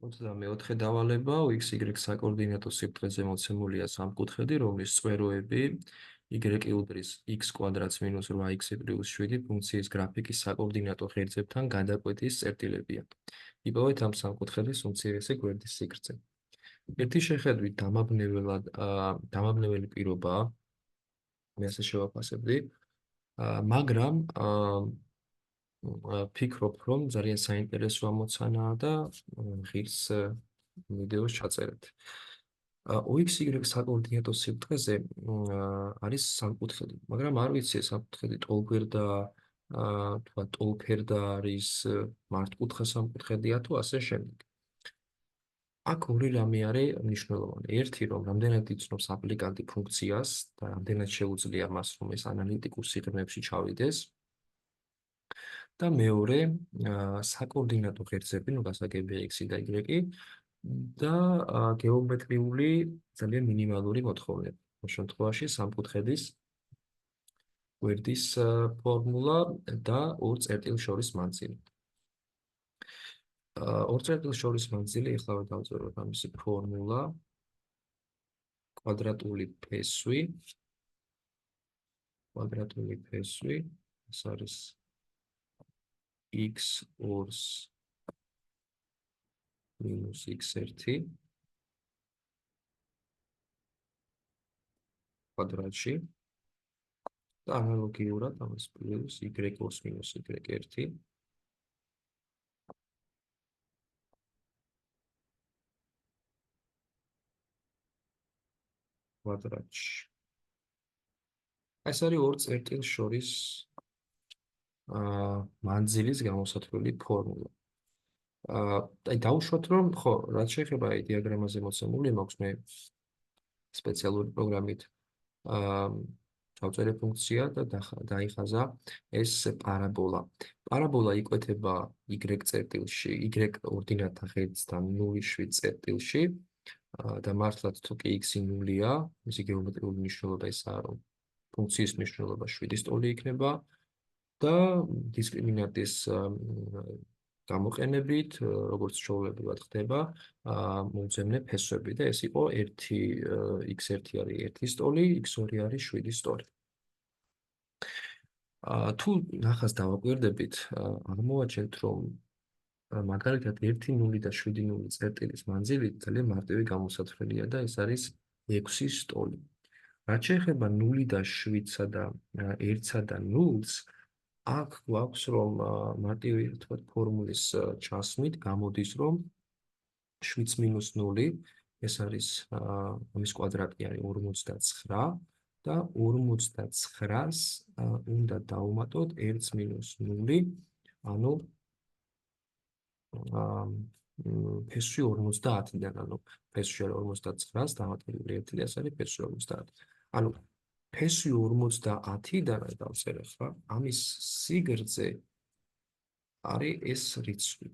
24 დავალება x-y საკოორდინატო სიბრტყეზე მოცემულია სამკუთხედი, რომლის წვეროები y უდრის x კვადრატს მინუს 8x პლუს 7 ფუნქციის გრაფიკის საკოორდინატო ღერძებთან გადაკვეთის წერტილებია. იპოვეთ ამ სამკუთხედის უმცირესი გვერდის სიგრძე. ერთი შეხედვით დამაბნეველი პირობაა, მე ასე შევაფასებდი, მაგრამ ფიქრობ, რომ ძალიან საინტერესო ამოცანაა და ღირს ვიდეოს ჩაწერეთ. OXY საკოორდინატო სიბრტყეზე არის სამკუთხედი, მაგრამ არ ვიცი ეს სამკუთხედი ტოლგვერდა, თქვა ტოლფერდა არის, მართკუთხა სამკუთხედია თუ ასე შემდეგ. აქ ორი რამე არის მნიშვნელოვანი. ერთი, რომ რამდენად იცნობს აპლიკანტი ფუნქციას და რამდენად შეუძლია მას, რომ ეს ანალიტიკურ სიღრმეებში ჩავიდეს. და მეორე, საკოორდინატო ღერძები, ну გასაგებია x და y და გეომეტრიული ძალიან მინიმალური მოთხოვნები. ამ შემთხვევაში სამკუთხედის გვერდის ფორმულა და ორ წერტილს შორის მანძილი. ორ წერტილს შორის მანძილი, ეხლა დავწეროთ ამისი ფორმულა. კვადრატული ფესვი, ეს არის x ორს მინუს x1 კვადრატში და ანალოგიურად ამას პლუს y ორს მინუს y1 კვადრატში. ეს არის ორ წერტილს შორის მანძილის გამოსათვლელი ფორმულა. აი დავუშვათ, რომ ხო, რაც შეეხება აი დიაგრამაზე მოცემული, მაქვს მე სპეციალური პროგრამით ჩავწერე ფუნქცია და დაიხაზა ეს პარაბოლა. პარაბოლა იკვეთება y წერტილში, y ორდინატთა ღერძთან 0,7 წერტილში და მართლაც თუ კი x-ი 0-ია, მისი გეომეტრიული მნიშვნელობა ისაა, რომ ფუნქციის მნიშვნელობა 7-ის ტოლი იქნება და დისკრიმინანტის გამოყენებით, როგორც ჩვეულებრივად ხდება, მომძებნე ფესვები და ეს იყო x1 არის 1-ის ტოლი, x2 არის 7-ის ტოლი. თუ ნახას დავაკვირდებით, აღმოვაჩენთ, რომ მაგალითად 1,0 და 7,0 წერტილის მანძილი ძალიან მარტივი გამოსათვლელია და ეს არის 6-ის ტოლი. რაც შეეხება 0 და 7-სა და 1-სა და 0-ს, აქ გვაქვს, რომ მარტივი თქვათ ფორმულის ჩასმით გამოდის, რომ 7 მინუს 0 ეს არის ამის კვადრატი არის 49 და 49-ს უნდა დავუმატოთ 1 მინუს 0, ანუ ფესვი 50-დან, ანუ ფესვი არის 59-ს დამატებული 1, ეს არის ფესვი 50. ანუ ფესვი 50-დან დავწერე ხა, ამის სიგრძე არის ეს რიცხვი.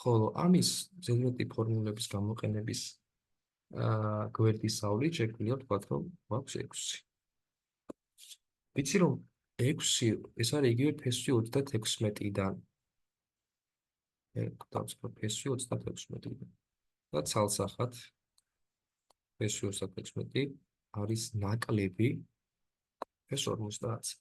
ხოლო ამის ზედმეტი ფორმულების გამოყენების გვერდის სავლით შეგვიძლია ვთქვათ, რომ გვაქვს 6. ვიცი, რომ 6 ეს არის იგივე ფესვი 36-დან. დავწეროთ ფესვი 36-დან. და ცალსახად ფესვი 36 არის ნაკლები ეს 50-ს.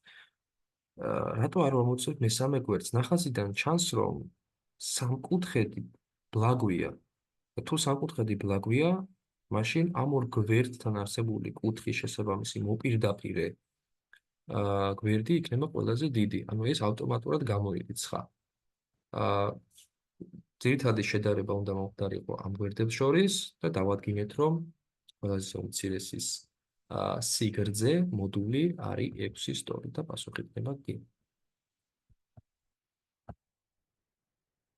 რატო არ ვამოწმოთ მესამე გვერდს? ნახაზიდან ჩანს, რომ სამკუთხედი ბლაგვია. თუ სამკუთხედი ბლაგვია, მაშინ ამ ორ გვერდთან არსებული კუთხის შესაბამისი მოპირდაპირე გვერდი იქნება ყველაზე დიდი. ანუ ეს ავტომატურად გამოირიცხა. ძირითადი შედარება უნდა მომხდარიყო ამ გვერდებს შორის და დავადგინეთ, რომ ყველაზე უმცირესის სიგრძე მოდული არის 6-ის ტოლი და პასუხი იქნება კი.